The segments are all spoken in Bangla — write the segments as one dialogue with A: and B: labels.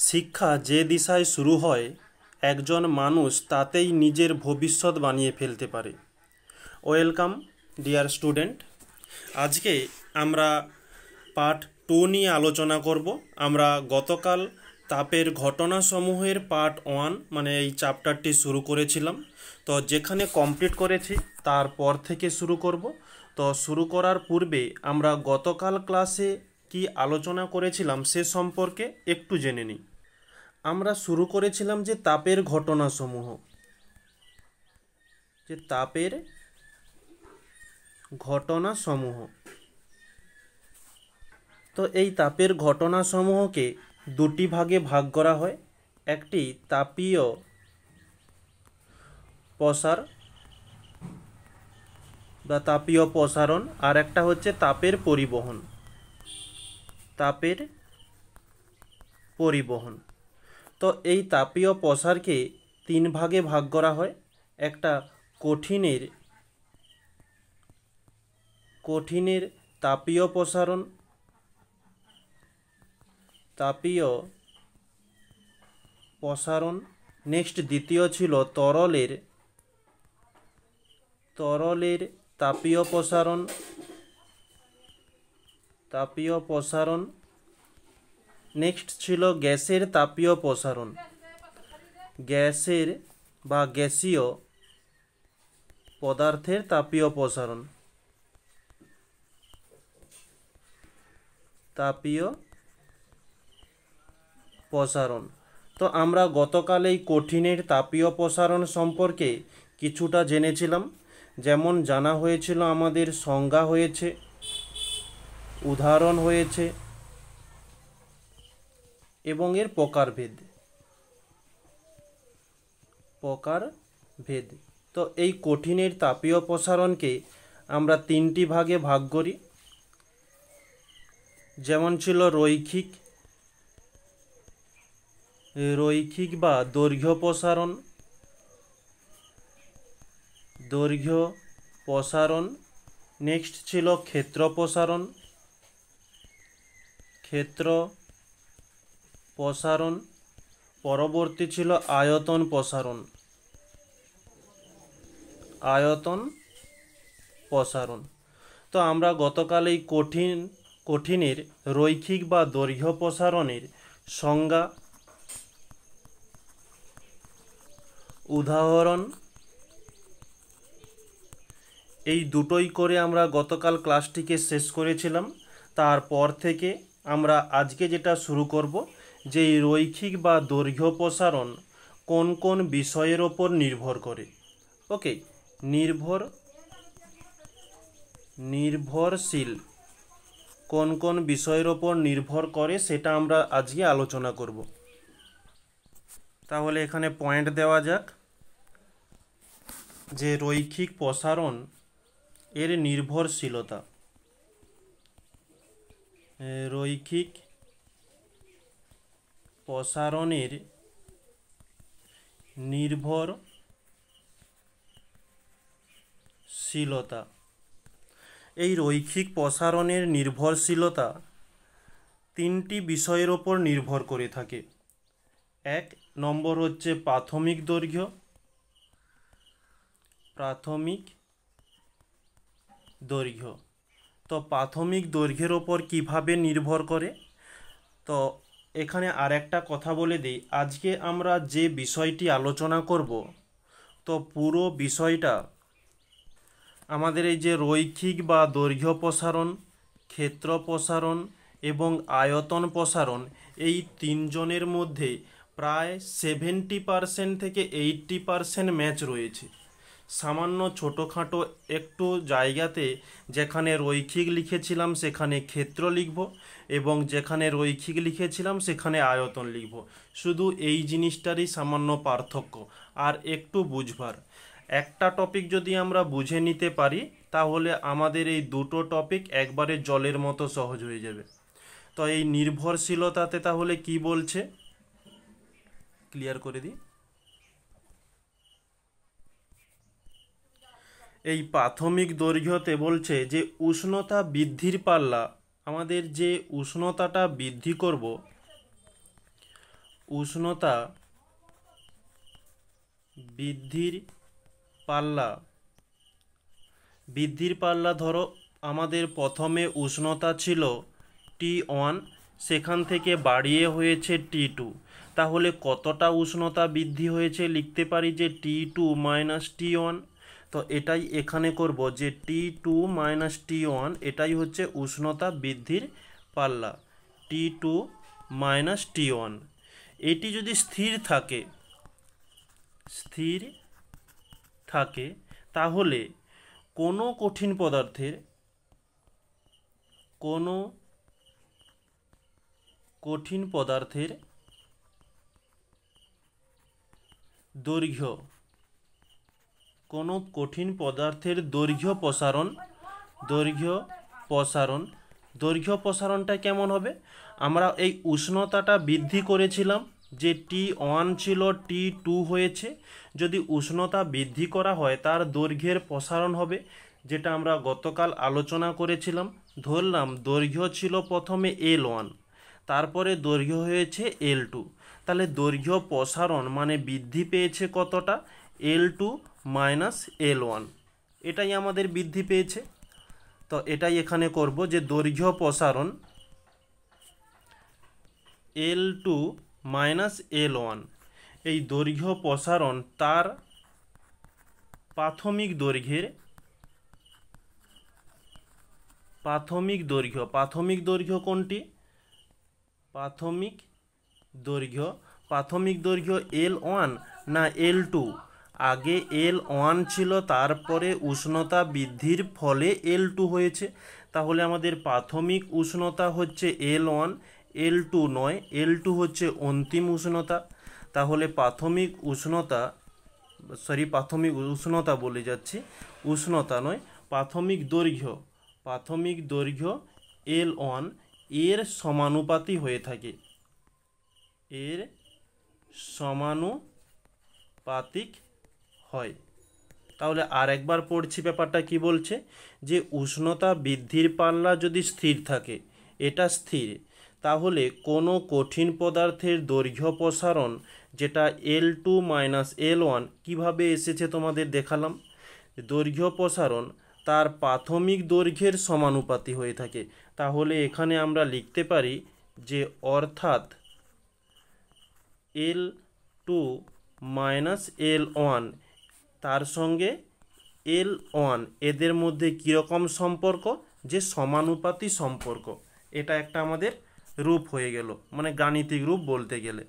A: শিক্ষা যে দিশায় শুরু হয় একজন মানুষ তাতেই নিজের ভবিষ্যৎ বানিয়ে ফেলতে পারে। ওয়েলকাম ডিয়ার স্টুডেন্ট, আজকে আমরা পার্ট 2 নিয়ে আলোচনা করব। আমরা গতকাল তাপের ঘটনাসমূহের পার্ট 1 মানে এই চ্যাপ্টারটি শুরু করেছিলাম। তো যেখানে কমপ্লিট করেছি তারপর থেকে শুরু করব। তো শুরু করার পূর্বে আমরা গতকাল ক্লাসে কি আলোচনা করেছিলাম সে সম্পর্কে একটু জেনে নিই। আমরা শুরু করেছিলাম যে তাপের ঘটনাসমূহ, তো এই তাপের ঘটনাসমূহকে দুটি ভাগে ভাগ করা হয়। একটি তাপীয় প্রসার বা তাপীয় প্রসারণ, আর একটা হচ্ছে তাপের পরিবহন। তো এই তাপীয় প্রসারকে তিন ভাগে ভাগ করা হয়। একটা কঠিনের তাপীয় প্রসারণ, নেক্সট দ্বিতীয় ছিল তরলের তাপীয় প্রসারণ, নেক্সট ছিল গ্যাসের তাপীয় প্রসারণ, গ্যাসীয় পদার্থের তাপীয় প্রসারণ। তো আমরা গতকাল এই কঠিনের তাপীয় প্রসারণ সম্পর্কে কিছুটা জেনেছিলাম। যেমন জানা হয়েছিল, আমাদের সংজ্ঞা হয়েছে, উদাহরণ হয়েছে এবং এর প্রকারভেদ। তো এই কঠিনের তাপীয় প্রসারণকে আমরা তিনটি ভাগে ভাগ করি। যেমন ছিল রৈখিক বা দৈর্ঘ্য প্রসারণ, নেক্সট ছিল ক্ষেত্র প্রসারণ, পরবর্তী ছিল আয়তন প্রসারণ। তো আমরা গতকাল এই কঠিনের রৈখিক বা দৈর্ঘ্য প্রসারণের সংজ্ঞা, উদাহরণ এই দুটোই করে আমরা গতকাল ক্লাসটিকে শেষ করেছিলাম। তারপর থেকে আমরা আজকে যেটা শুরু করব, যে এই রৈখিক বা দৈর্ঘ্য প্রসারণ কোন কোন বিষয়ের ওপর নির্ভর করে। ওকে, নির্ভরশীল কোন কোন বিষয়ের ওপর নির্ভর করে সেটা আমরা আজকে আলোচনা করব। তাহলে এখানে পয়েন্ট দেওয়া যাক যে রৈখিক প্রসারণ এর নির্ভরশীলতা। রৈখিক প্রসারণের নির্ভরশীলতা। এই রৈখিক প্রসারণের নির্ভরশীলতা তিনটি বিষয়ের ওপর নির্ভর করে থাকে। এক নম্বর হচ্ছে প্রাথমিক দৈর্ঘ্য। তো প্রাথমিক দৈর্ঘ্যের ওপর কিভাবে নির্ভর করে, তো এখানে আর একটা কথা বলে দিই। আজকে আমরা যে বিষয়টি আলোচনা করব, তো পুরো বিষয়টা আমাদের এই যে রৈখিক বা দৈর্ঘ্য প্রসারণ, ক্ষেত্র প্রসারণ এবং আয়তন প্রসারণ, এই তিনজনের মধ্যে প্রায় 70% থেকে 80% ম্যাচ রয়েছে। সামান্য ছোটোখাটো একটু জায়গাতে যেখানে রৈখিক লিখেছিলাম সেখানে ক্ষেত্র লিখব, এবং যেখানে রৈখিক লিখেছিলাম সেখানে আয়তন লিখব। শুধু এই জিনিসটারই সামান্য পার্থক্য, আর একটু বুঝবার। একটা টপিক যদি আমরা বুঝে নিতে পারি তাহলে আমাদের এই দুটো টপিক একবারে জলের মতো সহজ হয়ে যাবে। তো এই নির্ভরশীলতাতে তাহলে কি বলছে ক্লিয়ার করে দিই। এই প্রাথমিক দৈর্ঘ্যতে বলছে যে উষ্ণতা বৃদ্ধির পাল্লা, আমাদের যে উষ্ণতাটা বৃদ্ধি করব উষ্ণতা বৃদ্ধির পাল্লা ধরো আমাদের প্রথমে উষ্ণতা ছিল T1, সেখান থেকে বাড়িয়ে হয়েছে T2, তাহলে কতটা উষ্ণতা বৃদ্ধি হয়েছে লিখতে পারি যে T2 মাইনাস T1। তো এটাই এখানে করব যে T2 মাইনাস T1 এটাই হচ্ছে উষ্ণতা বৃদ্ধির পাল্লা, T2 মাইনাস T1। এটি যদি স্থির থাকে তাহলে কোনো কঠিন পদার্থের দৈর্ঘ্য প্রসারণটা কেমন হবে? আমরা এই উষ্ণতাটা বৃদ্ধি করেছিলাম যে T1 ছিল T2 হয়েছে, যদি উষ্ণতা বৃদ্ধি করা হয় তার দৈর্ঘ্যের প্রসারণ হবে, যেটা আমরা গতকাল আলোচনা করেছিলাম। ধরলাম দৈর্ঘ্য ছিল প্রথমে L1, তারপরে দৈর্ঘ্য হয়েছে L2, তাহলে দৈর্ঘ্য প্রসারণ মানে বৃদ্ধি পেয়েছে কতটা? L2 মাইনাস L1, এটাই আমাদের বৃদ্ধি পেয়েছে। তো এটাই এখানে করব যে দৈর্ঘ্য প্রসারণ L2 মাইনাস L1, এই দৈর্ঘ্য প্রসারণ তার প্রাথমিক দৈর্ঘ্য কোনটি? প্রাথমিক দৈর্ঘ্য L1 না L2? আগে L1 ছিল, তারপরে উষ্ণতা বৃদ্ধির ফলে L2 হয়েছে, তাহলে আমাদের প্রাথমিক উষ্ণতা হচ্ছে L1, L2 নয়, L2 হচ্ছে অন্তিম উষ্ণতা। তাহলে প্রাথমিক দৈর্ঘ্য L1 এর সমানুপাতি হয়ে থাকে, হয়। তাহলে আর একবার পড়ছি ব্যাপারটা কি বলছে, যে উষ্ণতা বৃদ্ধির পাল্লা যদি স্থির থাকে, এটা স্থির, তাহলে কোনো কঠিন পদার্থের দৈর্ঘ্য প্রসারণ যেটা L2 মাইনাস L1 কীভাবে এসেছে তোমাদের দেখালাম। দৈর্ঘ্য প্রসারণ তার প্রাথমিক দৈর্ঘ্যের সমানুপাতি হয়ে থাকে, তাহলে এখানে আমরা লিখতে পারি যে অর্থাৎ L2 মাইনাস L1 তার সঙ্গে L1 এদের মধ্যে কীরকম সম্পর্ক? যে সমানুপাতি সম্পর্ক। এটা একটা আমাদের রূপ হয়ে গেল, মানে গাণিতিক রূপ বলতে গেলে।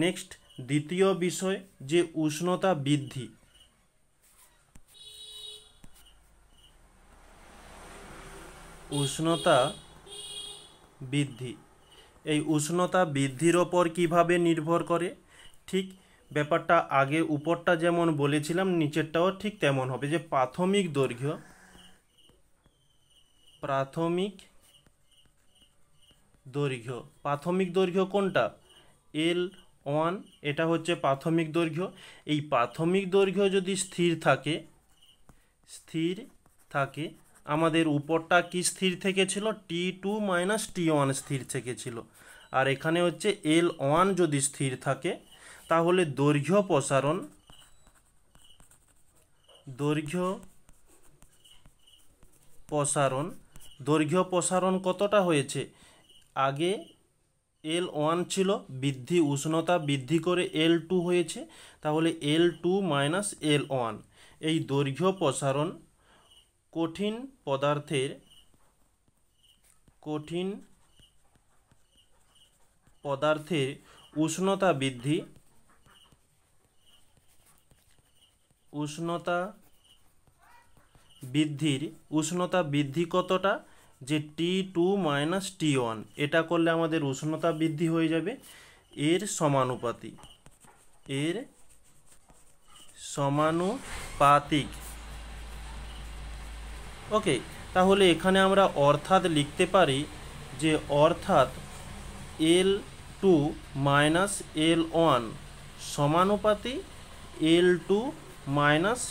A: নেক্সট দ্বিতীয় বিষয়, যে উষ্ণতা বৃদ্ধি। এই উষ্ণতা বৃদ্ধির ওপর কিভাবে নির্ভর করে? ঠিক ব্যাপারটা আগে উপরটা যেমন বলেছিলাম, নিচেরটাও ঠিক তেমন হবে, যে প্রাথমিক দৈর্ঘ্য কোনটা? L1, এটা হচ্ছে প্রাথমিক দৈর্ঘ্য। এই প্রাথমিক দৈর্ঘ্য যদি স্থির থাকে, আমাদের উপরটা কি স্থির থেকেছিল? T2 মাইনাস T1 স্থির থেকেছিল। আর এখানে হচ্ছে L1 যদি স্থির থাকে, তাহলে দৈর্ঘ্য প্রসারণ কতটা হয়েছে? আগে L1 ছিল, উষ্ণতা বৃদ্ধি করে L2 হয়েছে, তাহলে L2 মাইনাস L1, এই দৈর্ঘ্য প্রসারণ কঠিন পদার্থের উষ্ণতা বৃদ্ধি কতটা? যে T2 মাইনাস T1, এটা করলে আমাদের উষ্ণতা বৃদ্ধি হয়ে যাবে এর সমানুপাতিক। ওকে, তাহলে এখানে আমরা অর্থাৎ লিখতে পারি যে অর্থাৎ L2 minus L1 সমানুপাতি L2 minus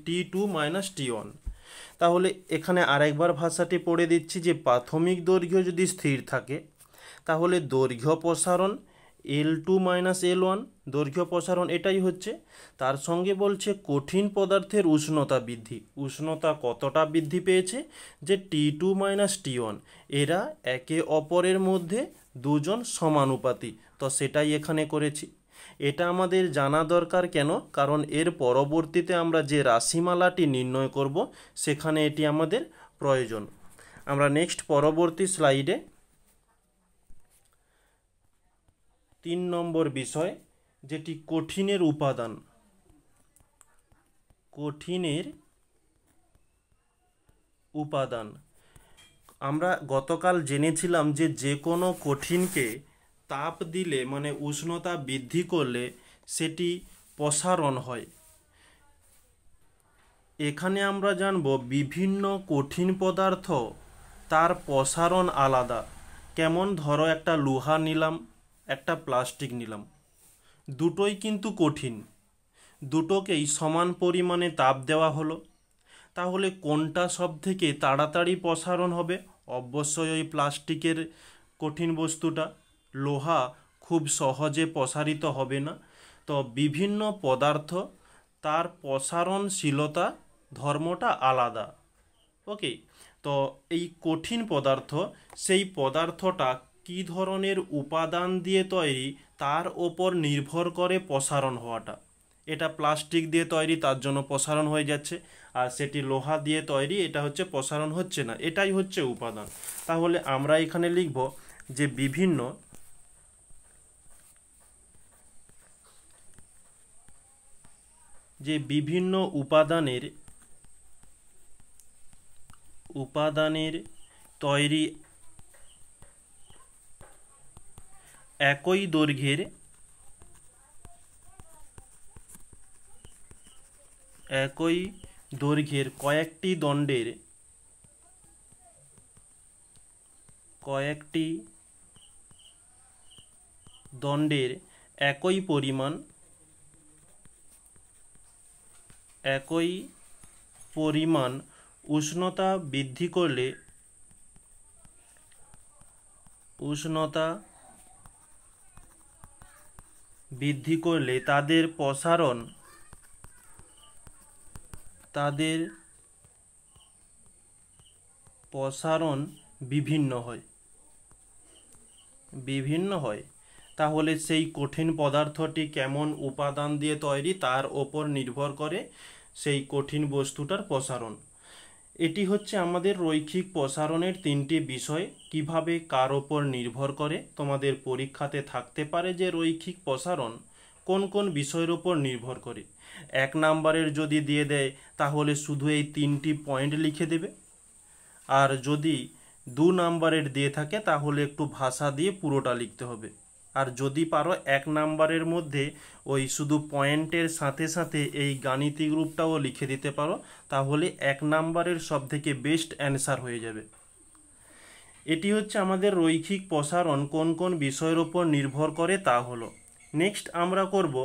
A: T2 minus T1। তাহলে এখানে আরেকবার ভাষাটি পড়ে দিচ্ছি, যে প্রাথমিক দৈর্ঘ্য যদি স্থির থাকে, তাহলে দৈর্ঘ্য প্রসারণ L2 মাইনাস L1, দৈর্ঘ্য প্রসারণ এটাই হচ্ছে। তার সঙ্গে বলছে কঠিন পদার্থের উষ্ণতা বৃদ্ধি। উষ্ণতা কতটা বৃদ্ধি পেয়েছে? যে T2 মাইনাস T1, এরা একে অপরের মধ্যে দুজন সমানুপাতি, তো সেটাই এখানে করেছি। এটা আমাদের জানা দরকার কেন? কারণ এর পরবর্তীতে আমরা যে রাশিমালাটি নির্ণয় করব সেখানে এটি আমাদের প্রয়োজন। আমরা নেক্সট পরবর্তী স্লাইডে 3 নম্বর বিষয়, যেটি কঠিনের উপাদান। কঠিনের উপাদান আমরা গতকাল জেনেছিলাম যে কোনো কঠিনকে তাপ দিলে মানে উষ্ণতা বৃদ্ধি করলে সেটি প্রসারণ হয়। এখানে আমরা জানব বিভিন্ন কঠিন পদার্থ তার প্রসারণ আলাদা। কেমন? ধরো একটা লোহা নিলাম, একটা প্লাস্টিক নিলাম, দুটোই কিন্তু কঠিন, দুটোকেই সমান পরিমাণে তাপ দেওয়া হলো, তাহলে কোনটা সব থেকে তাড়াতাড়ি প্রসারণ হবে? অবশ্যই ওই প্লাস্টিকের কঠিন বস্তুটা। লোহা খুব সহজে প্রসারিত হবে না। তো বিভিন্ন পদার্থ তার প্রসারণশীলতা ধর্মটা আলাদা। ওকে, তো এই কঠিন পদার্থ, সেই পদার্থটা কী ধরনের উপাদান দিয়ে তৈরি তার ওপর নির্ভর করে প্রসারণ হওয়াটা। এটা প্লাস্টিক দিয়ে তৈরি, তার জন্য প্রসারণ হয়ে যাচ্ছে, আর সেটি লোহা দিয়ে তৈরি, এটা হচ্ছে প্রসারণ হচ্ছে না। এটাই হচ্ছে উপাদান। তাহলে আমরা এখানে লিখব যে বিভিন্ন উপাদানের তৈরি একই দৈর্ঘ্যের কয়েকটি দণ্ডের একই পরিমাণ উষ্ণতা বৃদ্ধি করলে তাদের প্রসারণ বিভিন্ন হয়। তাহলে সেই কঠিন পদার্থটি কেমন উপাদান দিয়ে তৈরি তার ওপর নির্ভর করে সেই কঠিন বস্তুটার প্রসারণ। এটি হচ্ছে আমাদের রৈখিক প্রসারণের 3টি বিষয়। কিভাবে কার ওপর নির্ভর করে? তোমাদের পরীক্ষাতে থাকতে পারে যে রৈখিক প্রসারণ কোন কোন বিষয়ের ওপর নির্ভর করে। 1 নাম্বারের যদি দিয়ে দেয় তাহলে শুধু এই 3টি পয়েন্ট লিখে দেবে, আর যদি 2 নাম্বারের দিয়ে থাকে তাহলে একটু ভাষা দিয়ে পুরোটা লিখতে হবে। আর যদি পারো 1 নাম্বারের মধ্যে ওই শুধু পয়েন্টের সাথে সাথে এই গাণিতিক রূপটাও লিখে দিতে পারো, তাহলে 1 নাম্বারের সবথেকে বেস্ট অ্যান্সার হয়ে যাবে। এটি হচ্ছে আমাদের রৈখিক প্রসারণ কোন কোন বিষয়ের ওপর নির্ভর করে তা হলো। নেক্সট আমরা করব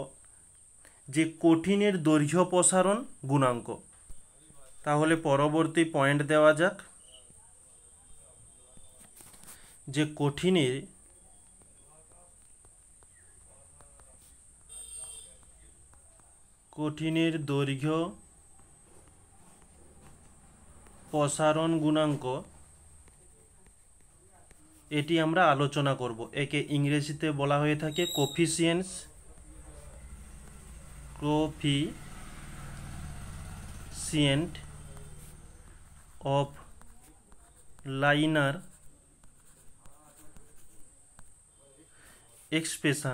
A: যে কঠিনের দৈর্ঘ্য প্রসারণ গুণাঙ্ক। তাহলে পরবর্তী পয়েন্ট দেওয়া যাক যে কঠিনের দৈর্ঘ্য প্রসারণ গুণাঙ্ক, এটি আমরা আলোচনা করব। একে ইংরেজিতে বলা হয়ে থাকে কোফিসিয়েন্ট অফ লাইনার এক্সপেনশন।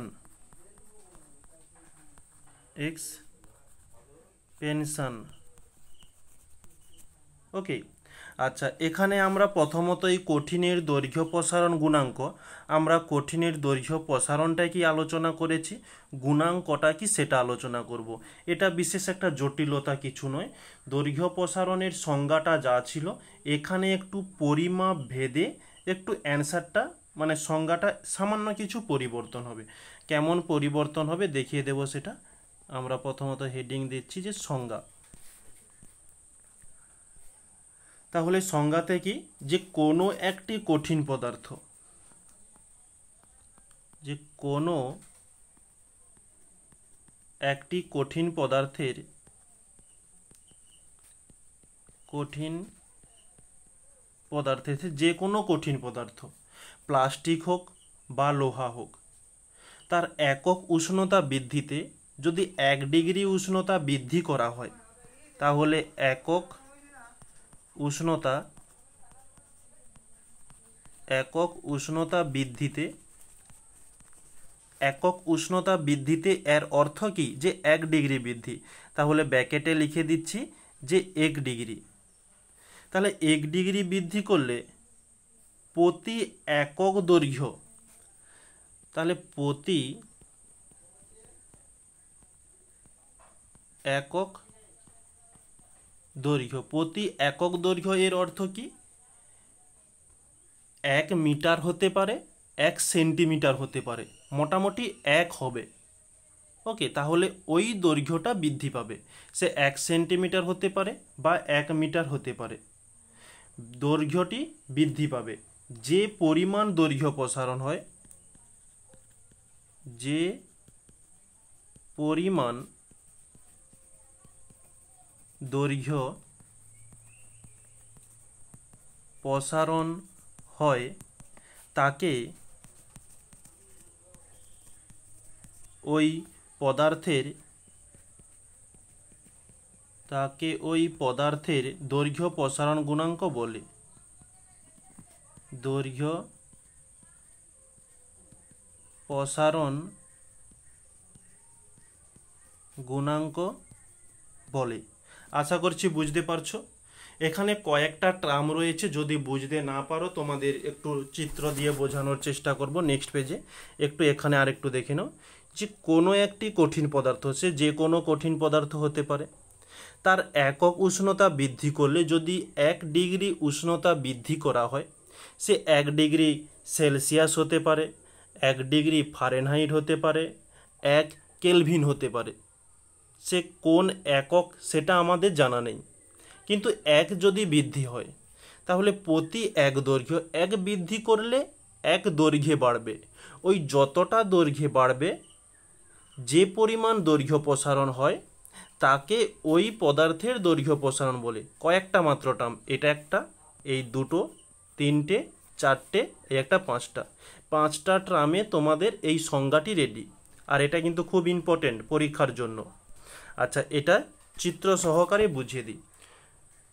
A: ওকে, আচ্ছা, এখানে আমরা প্রথমত এই কঠিনের দৈর্ঘ্য প্রসারণ গুণাঙ্ক, আমরা কঠিনের দৈর্ঘ্য প্রসারণটা কি আলোচনা করেছি, গুণাঙ্কটা কি সেটা আলোচনা করব। এটা বিশেষ একটা জটিলতা কিছু নয়। দৈর্ঘ্য প্রসারণের সংজ্ঞাটা যা ছিল, এখানে একটু পরিমাপ ভেদে একটু অ্যান্সারটা মানে সংজ্ঞাটা সামান্য কিছু পরিবর্তন হবে। কেমন পরিবর্তন হবে দেখিয়ে দেব সেটা। আমরা প্রথমত হেডিং দিচ্ছি যে সংজ্ঞা। তাহলে সংজ্ঞাতে কি, যে কোনো একটি কঠিন পদার্থ, যে কোনো একটি কঠিন পদার্থের যে কোনো কঠিন পদার্থ, প্লাস্টিক হোক বা লোহা হোক, তার একক উষ্ণতা বৃদ্ধিতে যদি 1 ডিগ্রি উষ্ণতা বৃদ্ধি করা হয়, তাহলে একক উষ্ণতা বৃদ্ধিতে এর অর্থ কি, যে 1 ডিগ্রি বৃদ্ধি। তাহলে ব্র্যাকেটে লিখে দিচ্ছি যে 1 ডিগ্রি। তাহলে 1 ডিগ্রি বৃদ্ধি করলে প্রতি একক দৈর্ঘ্য, তাহলে প্রতি একক দৈর্ঘ্য এর অর্থ কি, 1 মিটার হতে পারে, 1 সেন্টিমিটার হতে পারে, মোটামুটি 1 হবে। ওকে, তাহলে ওই দৈর্ঘ্যটা বৃদ্ধি পাবে। সে 1 সেন্টিমিটার হতে পারে বা 1 মিটার হতে পারে, দৈর্ঘ্যটি বৃদ্ধি পাবে। যে পরিমাণ দৈর্ঘ্য প্রসারণ হয়, যে পরিমাণ দৈর্ঘ্য প্রসারণ হয় তাকে ওই পদার্থের দৈর্ঘ্য প্রসারণ গুণাঙ্ক বলে। দৈর্ঘ্য প্রসারণ গুণাঙ্ক বলে। আশা করছি বুঝতে পারছো। এখানে কয়েকটা টার্ম রয়েছে, যদি বুঝতে না পারো তোমাদের একটু চিত্র দিয়ে বোঝানোর চেষ্টা করব নেক্সট পেজে। একটু এখানে আরেকটু দেখে নাও যে কোনো একটি কঠিন পদার্থ, সে যে কোনো কঠিন পদার্থ হতে পারে, তার একক উষ্ণতা বৃদ্ধি করলে যদি 1 ডিগ্রি উষ্ণতা বৃদ্ধি করা হয়, সে 1 ডিগ্রি সেলসিয়াস হতে পারে, 1 ডিগ্রি ফারেনহাইট হতে পারে, 1 কেলভিন হতে পারে। সে কোন একক সেটা আমাদের জানা নেই, কিন্তু 1 যদি বৃদ্ধি হয় তাহলে প্রতি 1 দৈর্ঘ্য 1 বৃদ্ধি করলে 1 দৈর্ঘ্যে বাড়বে। ওই যতটা দৈর্ঘ্যে বাড়বে, যে পরিমাণ দৈর্ঘ্য প্রসারণ হয় তাকে ওই পদার্থের দৈর্ঘ্য প্রসারণ বলে। কয়েকটা মাত্র টার্ম, এটা একটা, এই দুটো, 3টে, 4টে, এই একটা, 5টা টার্মে তোমাদের এই সংজ্ঞাটি রেডি। আর এটা কিন্তু খুব ইম্পর্টেন্ট পরীক্ষার জন্য। আচ্ছা, এটা চিত্র সহকারে বুঝিয়ে দিই।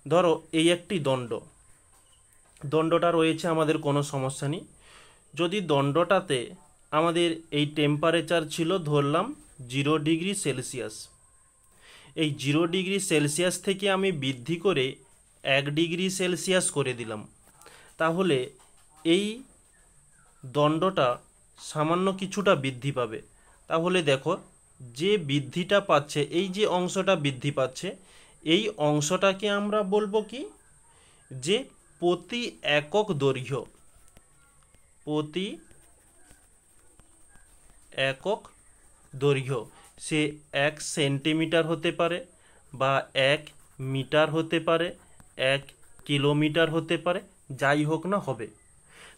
A: ধরো এই একটি দণ্ডটা রয়েছে, আমাদের কোনো সমস্যা নেই। যদি দণ্ডটাতে আমাদের এই টেম্পারেচার ছিল ধরলাম 0 ডিগ্রি সেলসিয়াস, এই 0 ডিগ্রি সেলসিয়াস থেকে আমি বৃদ্ধি করে 1 ডিগ্রি সেলসিয়াস করে দিলাম, তাহলে এই দণ্ডটা সামান্য কিছুটা বৃদ্ধি পাবে। তাহলে দেখো, যে বৃদ্ধিটা পাচ্ছে, এই যে অংশটা বৃদ্ধি পাচ্ছে, এই অংশটাকে আমরা বলবো কি, যে প্রতি একক দৈর্ঘ্য, সে 1 সেন্টিমিটার হতে পারে বা 1 মিটার হতে পারে, 1 কিলোমিটার হতে পারে, যাই হোক না হবে।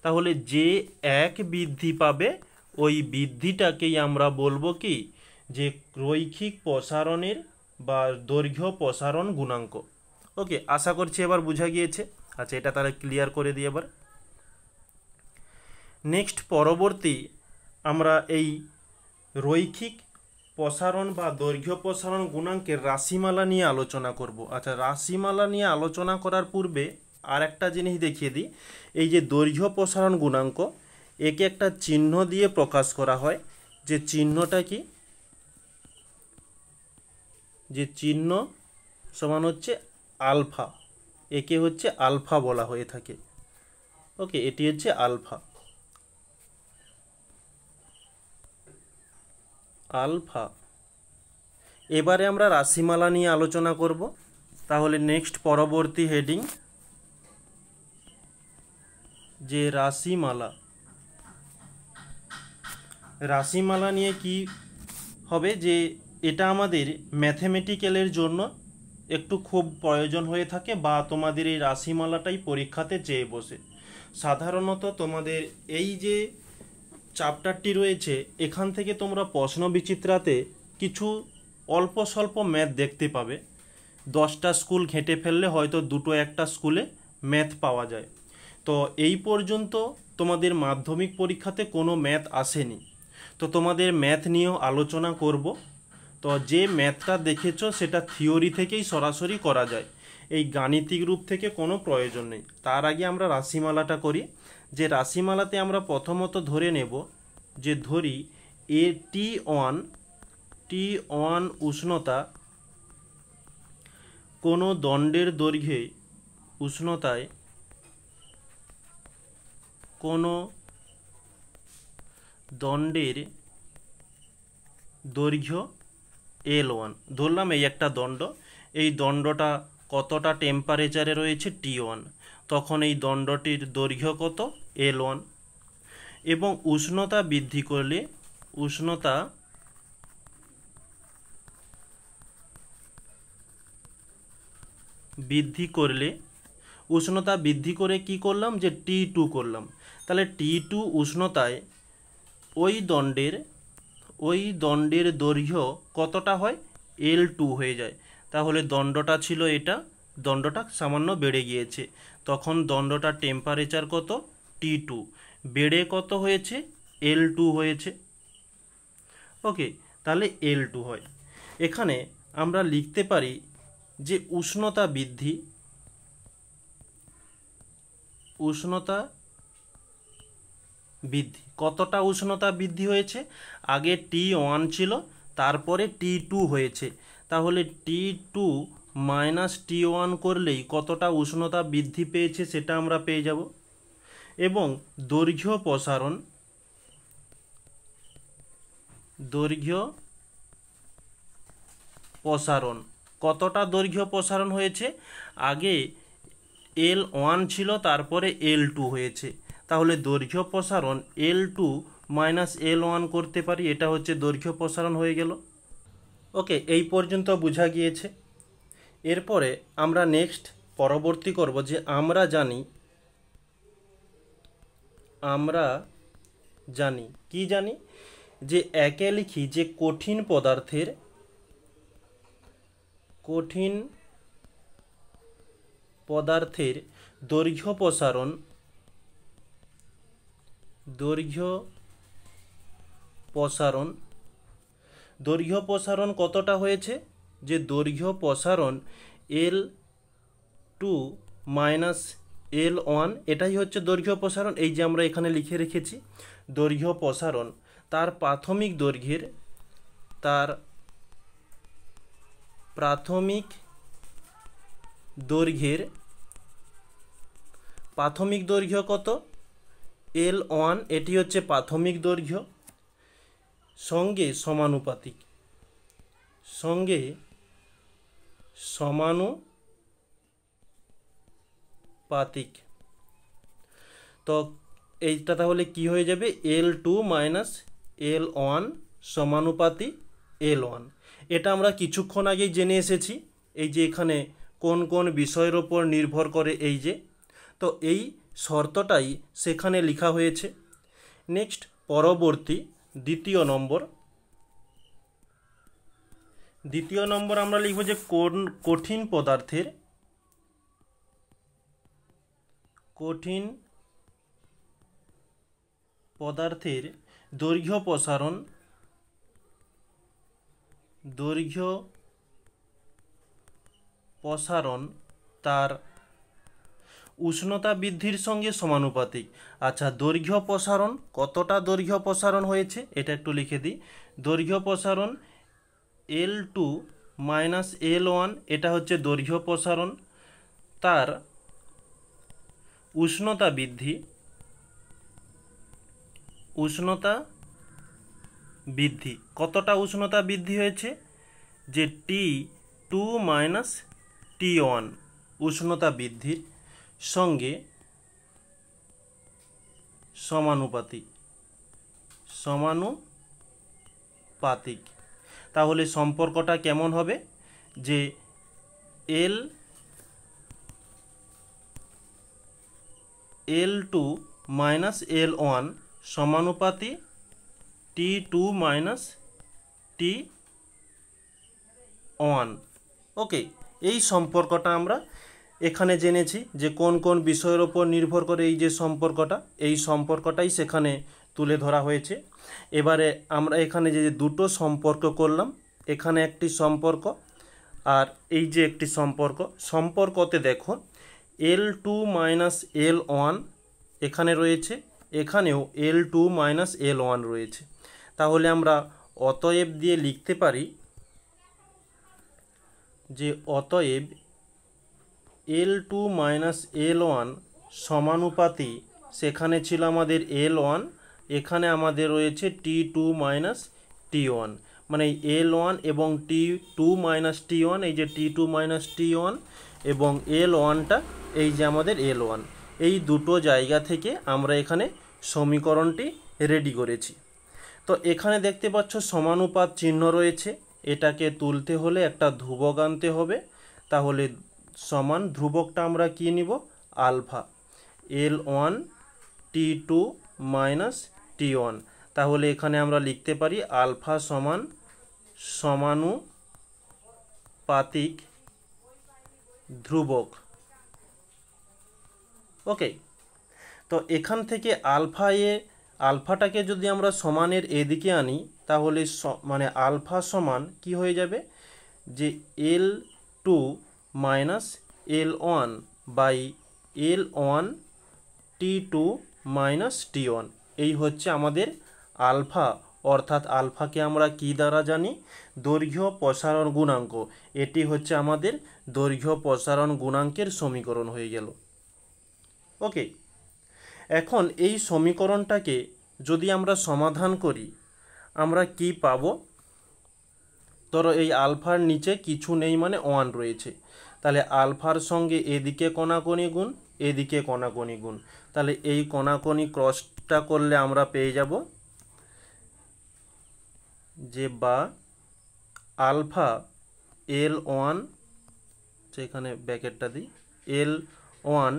A: তাহলে যে 1 বৃদ্ধি পাবে, ওই বৃদ্ধিটাকেই আমরা বলবো কি, যে রৈখিক প্রসারণের বা দৈর্ঘ্য প্রসারণ গুণাঙ্ক। ওকে, আশা করছি এবার বোঝা গিয়েছে। আচ্ছা, এটা তাহলে ক্লিয়ার করে দিই এবার। নেক্সট পরবর্তী আমরা এই রৈখিক প্রসারণ বা দৈর্ঘ্য প্রসারণ গুণাঙ্কের রাশিমালা নিয়ে আলোচনা করব। আচ্ছা, রাশিমালা নিয়ে আলোচনা করার পূর্বে আর একটা জিনিস দেখিয়ে দিই। এই যে দৈর্ঘ্য প্রসারণ গুণাঙ্ক, একে একটা চিহ্ন দিয়ে প্রকাশ করা হয়। যে চিহ্নটা কি, যে চিহ্ন সমান হচ্ছে আলফা, একে হচ্ছে আলফা বলা হয়ে থাকে। ওকে, এটি হচ্ছে আলফা। এবারে আমরা রাশিমালা নিয়ে আলোচনা করব। তাহলে নেক্সট পরবর্তী হেডিং, যে রাশিমালা নিয়ে কি হবে, যে এটা আমাদের ম্যাথমেটিক্যালের জন্য একটু খুব প্রয়োজন হয়ে থাকে, বা তোমাদের এই রাশিমালাটাই পরীক্ষাতে চেয়ে বসে। সাধারণত তোমাদের এই যে চ্যাপ্টারটি রয়েছে, এখান থেকে তোমরা প্রশ্ন বিচিত্রাতে কিছু অল্প স্বল্প ম্যাথ দেখতে পাবে। 10টা স্কুল ঘেঁটে ফেললে হয়তো দুটো একটা স্কুলে ম্যাথ পাওয়া যায়। তো এই পর্যন্ত তোমাদের মাধ্যমিক পরীক্ষাতে কোনো ম্যাথ আসেনি, তো তোমাদের ম্যাথ নিয়েও আলোচনা করব। তো যে ম্যাথটা দেখেছো সেটা থিওরি থেকেই সরাসরি করা যায়, এই গাণিতিক রূপ থেকে কোনো প্রয়োজন নেই। তার আগে আমরা রাশিমালাটা করি। যে রাশিমালাতে আমরা প্রথমত ধরে নেব, যে ধরি এ T1 উষ্ণতা কোনো দণ্ডের দৈর্ঘ্যে উষ্ণতায় কোনো দণ্ডের দৈর্ঘ্য L1 ধরলাম, এই একটা দণ্ড, এই দণ্ডটা কতটা টেম্পারেচারে রয়েছে T1, তখন এই দণ্ডটির দৈর্ঘ্য কত L1, এবং উষ্ণতা বৃদ্ধি করলে উষ্ণতা বৃদ্ধি করে কি করলাম, যে T2 করলাম। তাহলে T2 উষ্ণতায় ওই দণ্ডের দৈর্ঘ্য কতটা হয়, L2 হয়ে যায়। তাহলে দণ্ডটা ছিল এটা, দণ্ডটা সামান্য বেড়ে গিয়েছে, তখন দণ্ডটার টেম্পারেচার কত T2, বেড়ে কত হয়েছে L2 হয়েছে। ওকে, তাহলে L2 হয়। এখানে আমরা লিখতে পারি যে উষ্ণতা বৃদ্ধি কতটা উষ্ণতা বৃদ্ধি হয়েছে, আগে T1 ছিল, তারপরে T2 হয়েছে, তাহলে T2 মাইনাস T1 করলেই কতটা উষ্ণতা বৃদ্ধি পেয়েছে সেটা আমরা পেয়ে যাব। এবং দৈর্ঘ্য প্রসারণ কতটা দৈর্ঘ্য প্রসারণ হয়েছে, আগে L1 ছিল, তারপরে L2 হয়েছে, তাহলে দৈর্ঘ্য প্রসারণ L2 মাইনাস L1 করতে পারি, এটা হচ্ছে দৈর্ঘ্য প্রসারণ হয়ে গেল। ওকে, এই পর্যন্ত বোঝা গিয়েছে। এরপরে আমরা নেক্সট পরবর্তী করব, যে আমরা জানি কি জানি, যে একে লিখি যে কঠিন পদার্থের দৈর্ঘ্য প্রসারণ কতটা হয়েছে, যে দৈর্ঘ্য প্রসারণ L2 মাইনাস L1, এটাই হচ্ছে দৈর্ঘ্য প্রসারণ। এই যে আমরা এখানে লিখে রেখেছি দৈর্ঘ্য প্রসারণ, তার প্রাথমিক দৈর্ঘ্য কত L1, এটি হচ্ছে প্রাথমিক দৈর্ঘ্য, সঙ্গে সমানুপাতিক। তো এইটা তাহলে কি হয়ে যাবে, L2 মাইনাস L1 সমানুপাতি L1। এটা আমরা কিছুক্ষণ আগেই জেনে এসেছি, এই যে এখানে কোন কোন বিষয়ের ওপর নির্ভর করে, এই যে, তো এই শর্তটাই সেখানে লেখা হয়েছে। নেক্সট পরবর্তী দ্বিতীয় নম্বর আমরা লিখব যে কঠিন পদার্থের দৈর্ঘ্য প্রসারণ তার উষ্ণতা বৃদ্ধির সঙ্গে সমানুপাতিক। আচ্ছা, দৈর্ঘ্য প্রসারণ কতটা দৈর্ঘ্য প্রসারণ হয়েছে এটা একটু লিখে দিই। দৈর্ঘ্য প্রসারণ L2 মাইনাস L1, এটা হচ্ছে দৈর্ঘ্য প্রসারণ, তার উষ্ণতা বৃদ্ধি কতটা উষ্ণতা বৃদ্ধি হয়েছে, যে T2 মাইনাস T1 উষ্ণতা বৃদ্ধির সঙ্গে সমানুপাতিক। তাহলে সম্পর্কটা কেমন হবে, যে L2 minus L1 সমানুপাতি T2 minus T1। ওকে, এই সম্পর্কটা আমরা এখানে জেনেছি যে কোন কোন বিষয়ের ওপর নির্ভর করে এই যে সম্পর্কটা, এই সম্পর্কটাই সেখানে তুলে ধরা হয়েছে। এবারে আমরা এখানে যে দুটো সম্পর্ক করলাম, এখানে একটি সম্পর্ক আর এই যে একটি সম্পর্কতে দেখো L2 মাইনাস L1 এখানে রয়েছে, এখানেও L2 মাইনাস L1 রয়েছে। তাহলে আমরা অতএব দিয়ে লিখতে পারি যে অতএব L2 মাইনাস L1 সমানুপাতি, সেখানে ছিল আমাদের L1, এখানে আমাদের রয়েছে T2 মাইনাস T1, মানে L1 এবং T2 মাইনাস T1, এই যে T2 মাইনাস T1 এবং L1টা এই যে আমাদের L1, এই দুটো জায়গা থেকে আমরা এখানে সমীকরণটি রেডি করেছি। তো এখানে দেখতে পাচ্ছ সমানুপাত চিহ্ন রয়েছে, এটাকে তুলতে হলে একটা ধ্রুবক আনতে হবে। তাহলে সমান ধ্রুবকটা আমরা কি নিব? Alpha, L1 T2 minus T1। তাহলে এখানে আমরা লিখতে পারি আলফা সমান সমানুপাতিক ধ্রুবক। ওকে, তো এখান থেকে আলফাটাকে যদি আমরা সমানের এদিকে আনি, তাহলে মানে আলফা সমান কি হয়ে যাবে যে L2 minus L1 by L1 T2 minus T1। এই হচ্ছে আমাদের আলফা, অর্থাৎ আলফাকে আমরা কি দ্বারা জানি? দৈর্ঘ্য প্রসারণ গুণাঙ্ক। এটি হচ্ছে আমাদের দৈর্ঘ্য প্রসারণ গুণাঙ্কের সমীকরণ হয়ে গেল। ওকে, এখন এই সমীকরণটাকে যদি আমরা সমাধান করি, আমরা কি পাব? ধরো এই আলফার নিচে কিছু নেই, মানে 1 রয়েছে, তাহলে আলফার সঙ্গে এদিকে কোণাকোণি গুণ, এদিকে কোণাকোণি গুণ, তাহলে এই কোণাকোণি ক্রসটা করলে আমরা পেয়ে যাব যে বা আলফা L1, সেখানে ব্র্যাকেটটা দিই, L1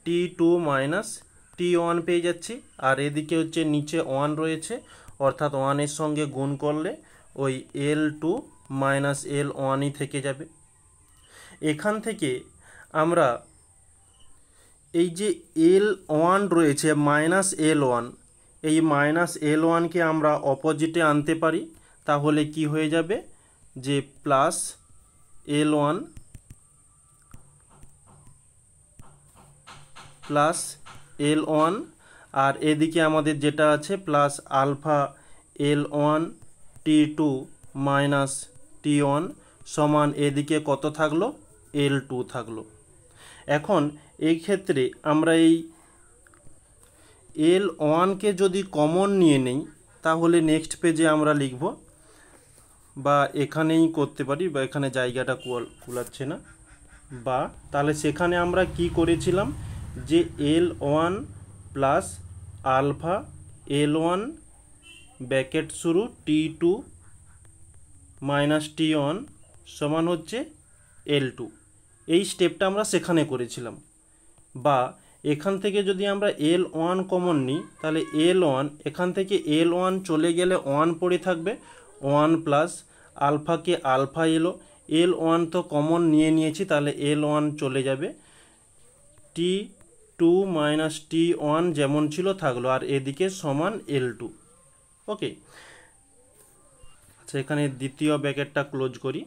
A: T2 মাইনাস T1 পেয়ে যাচ্ছি, আর এদিকে হচ্ছে নিচে 1 রয়েছে, অর্থাৎ 1-এর সঙ্গে গুণ করলে ওই L2 মাইনাস L1ই থেকে যাবে। এখান থেকে আমরা এই যে L1 রয়েছে মাইনাস L1, এই মাইনাস L1কে আমরা অপোজিটে আনতে পারি, তাহলে কি হয়ে যাবে যে প্লাস L1 প্লাস L1, আর এদিকে আমাদের যেটা আছে plus alpha L1 T2 minus T1 সমান এদিকে কত থাকলো? L2 থাকলো। এখন এই ক্ষেত্রে আমরা এই L1কে যদি কমন নিয়ে নেই, তাহলে নেক্সট পেজে আমরা লিখব, বা এখানেই করতে পারি, বা এখানে জায়গাটা কুলাচ্ছে না, বা তাহলে সেখানে আমরা কি করেছিলাম যে L1 plus alpha L1 bracket শুরু T2 মাইনাস T1 সমান হচ্ছে L2, এই স্টেপটা আমরা সেখানে করেছিলাম। বা এখান থেকে যদি আমরা L1 কমন নিই, তাহলে L1 এখান থেকে L1 চলে গেলে 1 পড়ে থাকবে, 1 প্লাস আলফাকে আলফা এলো, L1 তো কমন নিয়েছি, তাহলে L1 চলে যাবে, T2 মাইনাস T1 যেমন ছিল থাকলো, আর এদিকে সমান L2। ওকে, আচ্ছা এখানে দ্বিতীয় ব্র্যাকেটটা ক্লোজ করি।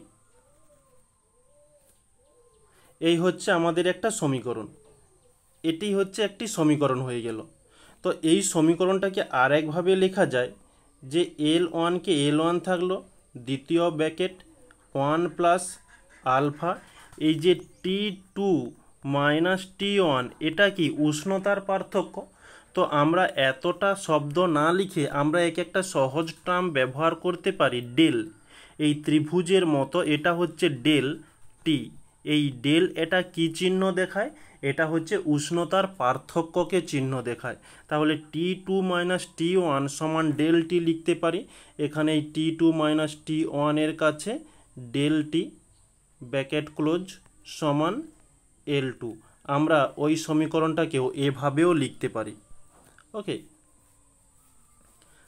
A: এই হচ্ছে আমাদের একটা সমীকরণ, এটি হচ্ছে একটি সমীকরণ হয়ে গেল। তো এই সমীকরণটাকে আরেকভাবে লেখা যায় যে L1কে L1 থাকলো, দ্বিতীয় ব্র্যাকেট 1 প্লাস আলফা, এই যে T2 মাইনাস T1 এটা কি উষ্ণতার পার্থক্য। তো আমরা এতটা শব্দ না লিখে আমরা একটা সহজ টার্ম ব্যবহার করতে পারি, ডেল। এই ত্রিভুজের মতো এটা হচ্ছে ডেল টি, এই ডেল এটা কি চিহ্ন দেখায়? এটা হচ্ছে উষ্ণতার পার্থক্যকে চিহ্ন দেখায়। তাহলে T2 মাইনাস T1 সমান ডেল টি লিখতে পারি। এখানে এই T2 মাইনাস T1 এর কাছে ডেল টি ব্র্যাকেট ক্লোজ সমান L2। আমরা ওই সমীকরণটাকেও এভাবেও লিখতে পারি। ওকে,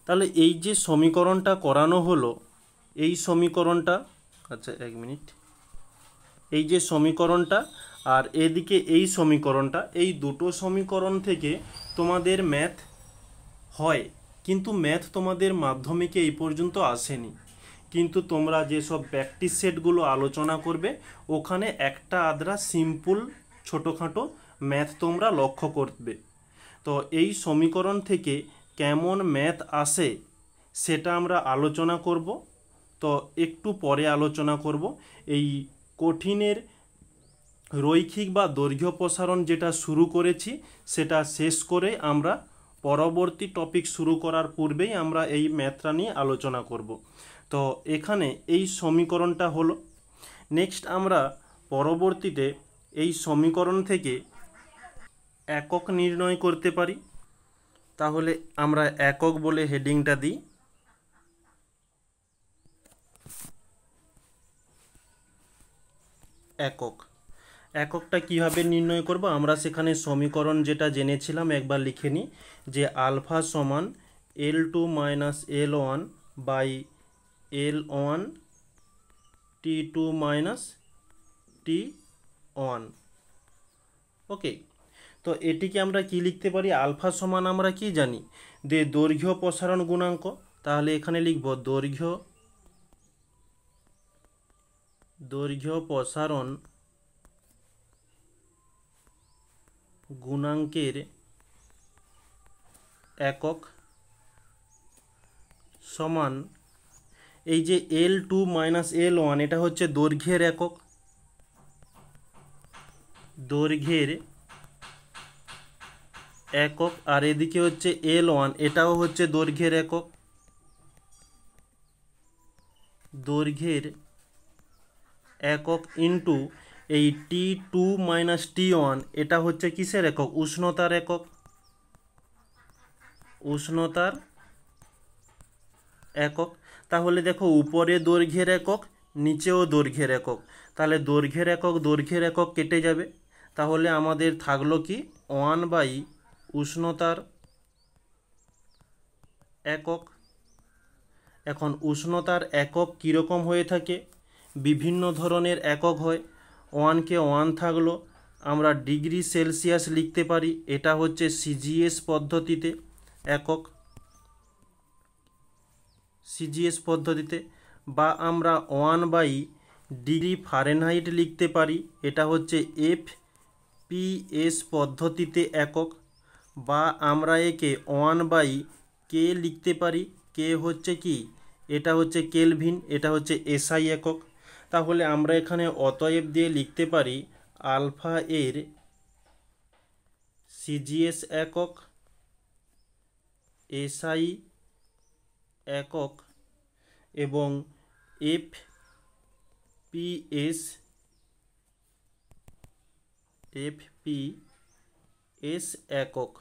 A: তাহলে এই যে সমীকরণটা করানো হলো, এই সমীকরণটা, আচ্ছা এক মিনিট, এই যে সমীকরণটা আর এদিকে এই সমীকরণটা, এই দুটো সমীকরণ থেকে তোমাদের ম্যাথ হয়, কিন্তু ম্যাথ তোমাদের মাধ্যমিকে এই পর্যন্ত আসেনি। কিন্তু তোমরা যেসব প্র্যাকটিস সেটগুলো আলোচনা করবে ওখানে একটা আধরা সিম্পল ছোটোখাটো ম্যাথ তোমরা লক্ষ্য করবে। তো এই সমীকরণ থেকে কেমন ম্যাথ আসে সেটা আমরা আলোচনা করব। তো একটু পরে আলোচনা করব। এই কঠিনের রৈখিক বা দৈর্ঘ্য প্রসারণ যেটা শুরু করেছি সেটা শেষ করে আমরা পরবর্তী টপিক শুরু করার পূর্বেই আমরা এই ম্যাথটা নিয়ে আলোচনা করব। তো এখানে এই সমীকরণটা হলো। নেক্সট আমরা পরবর্তীতে এই সমীকরণ থেকে একক নির্ণয় করতে পারি। তাহলে আমরা একক বলে হেডিংটা দিই। একক, এককটা কিভাবে নির্ণয় করব আমরা সেখানে সমীকরণ যেটা জেনেছিলাম একবার লিখে নিই, যে আলফা সমান L2 minus L1 by L1 T2 minus T1। ওকে, তো এটিকে আমরা কি লিখতে পারি? আলফা সমান আমরা কি জানি, যে দৈর্ঘ্য প্রসারণ গুণাঙ্ক। তাহলে এখানে লিখব দৈর্ঘ্য প্রসারণ গুণাঙ্কের একক সমান এই যে L2 মাইনাস L1 এটা হচ্ছে দৈর্ঘ্যের একক, দৈর্ঘ্যের একক, আর এদিকে হচ্ছে L1 এটাও হচ্ছে দৈর্ঘ্যের একক, দৈর্ঘ্যের একক ইন্টু এই T2 মাইনাস T1 এটা হচ্ছে কিসের একক? উষ্ণতার একক, উষ্ণতার একক। তাহলে দেখো উপরে দৈর্ঘ্যের একক, নিচেও দৈর্ঘ্যের একক, তাহলে দৈর্ঘ্যের একক কেটে যাবে। তাহলে আমাদের থাকলো কি 1 বাই উষ্ণতার একক। এখন উষ্ণতার একক কীরকম হয়ে থাকে? বিভিন্ন ধরনের একক হয়। 1কে 1 থাকলো, আমরা ডিগ্রি সেলসিয়াস লিখতে পারি, এটা হচ্ছে সিজিএস পদ্ধতিতে একক, সিজিএস পদ্ধতিতে। বা আমরা 1 বাই ডিগ্রি ফারেনহাইট লিখতে পারি, এটা হচ্ছে এফপিএস পদ্ধতিতে একক। বা আমরা একে 1 বাই কে লিখতে পারি, কে হচ্ছে কি, এটা হচ্ছে কেলভিন, এটা হচ্ছে এসআই একক। তাহলে আমরা এখানে অতএব দিয়ে লিখতে পারি আলফা এর সিজিএস একক, এসআই একক এবং এফপিএস একক।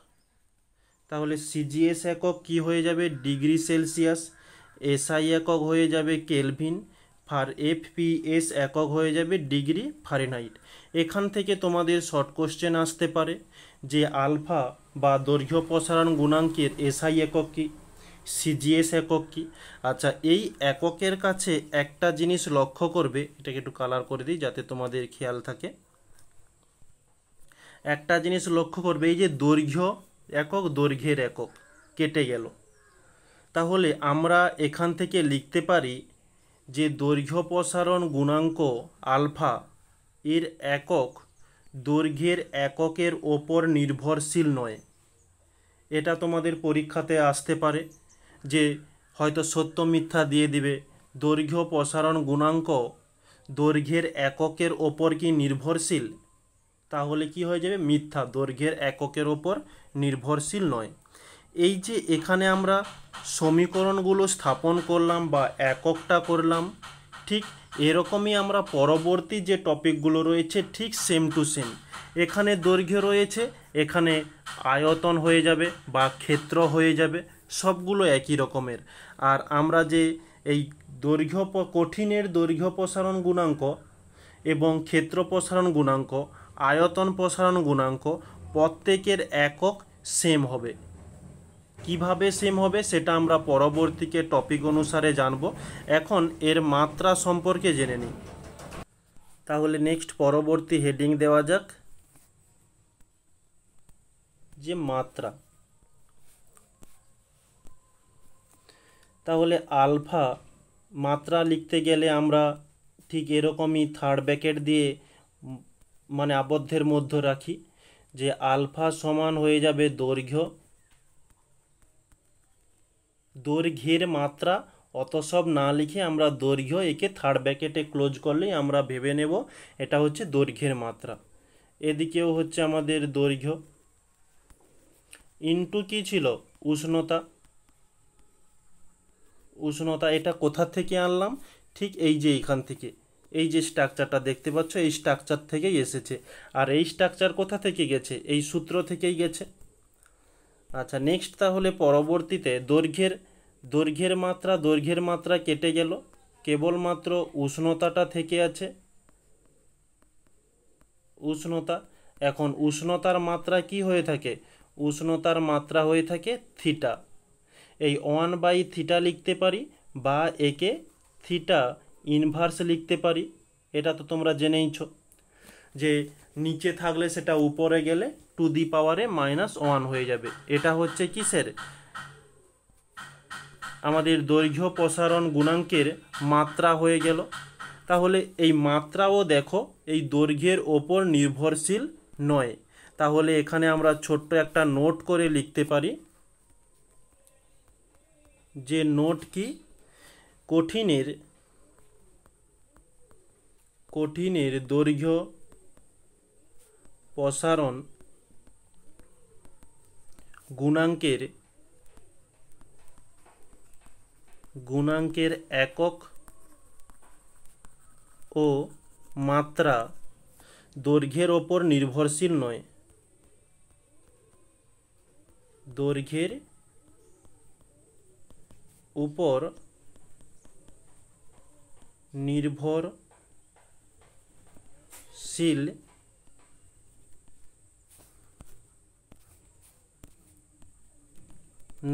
A: তাহলে সিজিএস একক কি হয়ে যাবে? Degree Celsius. এসআই একক হয়ে যাবে কেলভিন, আর এফপিএস একক হয়ে যাবে ডিগ্রি ফারেনহাইট। এখান থেকে তোমাদের শর্ট কোশ্চেন আসতে পারে যে আলফা বা দৈর্ঘ্য প্রসারণ গুণাঙ্কের এসআই একক কি, সিজিএস একক কি। আচ্ছা, এই এককের কাছে একটা জিনিস লক্ষ্য করবে, এটাকে একটু কালার করে দিই যাতে তোমাদের খেয়াল থাকে। একটা জিনিস লক্ষ্য করবে, এই যে দৈর্ঘ্য একক, দৈর্ঘ্যের একক কেটে গেল। তাহলে আমরা এখান থেকে লিখতে পারি যে দৈর্ঘ্য প্রসারণ গুণাঙ্ক আলফা এর একক দৈর্ঘ্যের এককের ওপর নির্ভরশীল নয়। এটা তোমাদের পরীক্ষাতে আসতে পারে, যে হয়তো সত্য মিথ্যা দিয়ে দিবে, দৈর্ঘ্য প্রসারণ গুণাঙ্ক দৈর্ঘ্যের এককের ওপর কি নির্ভরশীল? তাহলে কি হয়ে যাবে? মিথ্যা, দৈর্ঘ্যের এককের ওপর নির্ভরশীল নয়। এই যে এখানে আমরা সমীকরণগুলো স্থাপন করলাম বা এককটা করলাম, ঠিক এরকমই আমরা পরবর্তী যে টপিকগুলো রয়েছে ঠিক সেম টু সেম, এখানে দৈর্ঘ্য রয়েছে, এখানে আয়তন হয়ে যাবে বা ক্ষেত্র হয়ে যাবে, সবগুলো একই রকমের। আর আমরা যে এই কঠিনের দৈর্ঘ্য প্রসারণ গুণাঙ্ক এবং ক্ষেত্র প্রসারণ গুণাঙ্ক, আয়তন প্রসারণ গুণাঙ্ক প্রত্যেকের একক সেম হবে। কিভাবে সেম হবে সেটা আমরা পরবর্তীকে টপিক অনুসারে জানব। এখন এর মাত্রা সম্পর্কে জেনে নিই। তাহলে নেক্সট পরবর্তী হেডিং দেওয়া যাক, যে মাত্রা। তাহলে আলফা মাত্রা লিখতে গেলে আমরা ঠিক এরকমই থার্ড ব্র্যাকেট দিয়ে মানে আবদ্ধের মধ্যে রাখি, যে আলফা সমান হয়ে যাবে দৈর্ঘ্যের মাত্রা। অত সব না লিখে আমরা দৈর্ঘ্য একে থার্ড ব্র্যাকেটে ক্লোজ করলেই আমরা ভেবে নেব এটা হচ্ছে দৈর্ঘ্যের মাত্রা। এদিকেও হচ্ছে আমাদের দৈর্ঘ্য ইনটু কি ছিল, উষ্ণতা। উষ্ণতা এটা কোথা থেকে আনলাম, ঠিক এই যে এইখান থেকে, এই যে স্ট্রাকচারটা দেখতে পাচ্ছ এই স্ট্রাকচার থেকেই এসেছে। আর এই স্ট্রাকচার কোথা থেকে গেছে, এই সূত্র থেকেই গেছে। আচ্ছা নেক্সট তাহলে পরবর্তীতে দৈর্ঘ্যের মাত্রা কেটে গেল, কেবলমাত্র উষ্ণতাটা থেকে আছে, উষ্ণতা। এখন উষ্ণতার মাত্রা কি হয়ে থাকে, উষ্ণতার মাত্রা হয়ে থাকে থিটা। এই 1/θ লিখতে পারি বা একে থিটা ইনভার্স লিখতে পারি। এটা তো তোমরা জেনেইছ যে নিচে থাকলে সেটা উপরে গেলে টু দি পাওয়ারে -1 হয়ে যাবে। এটা হচ্ছে কিসের, আমাদের দৈর্ঘ্য প্রসারণ গুণাঙ্কের মাত্রা হয়ে গেল। তাহলে এই মাত্রাও দেখো এই দৈর্ঘ্যের ওপর নির্ভরশীল নয়। তাহলে এখানে আমরা ছোট্ট একটা নোট করে লিখতে পারি, যে নোট কি, কঠিনের দৈর্ঘ্য প্রসারণ গুণাঙ্কের একক ও মাত্রা দৈর্ঘ্যের ওপর নির্ভরশীল নয়। দৈর্ঘ্যের উপর নির্ভরশীল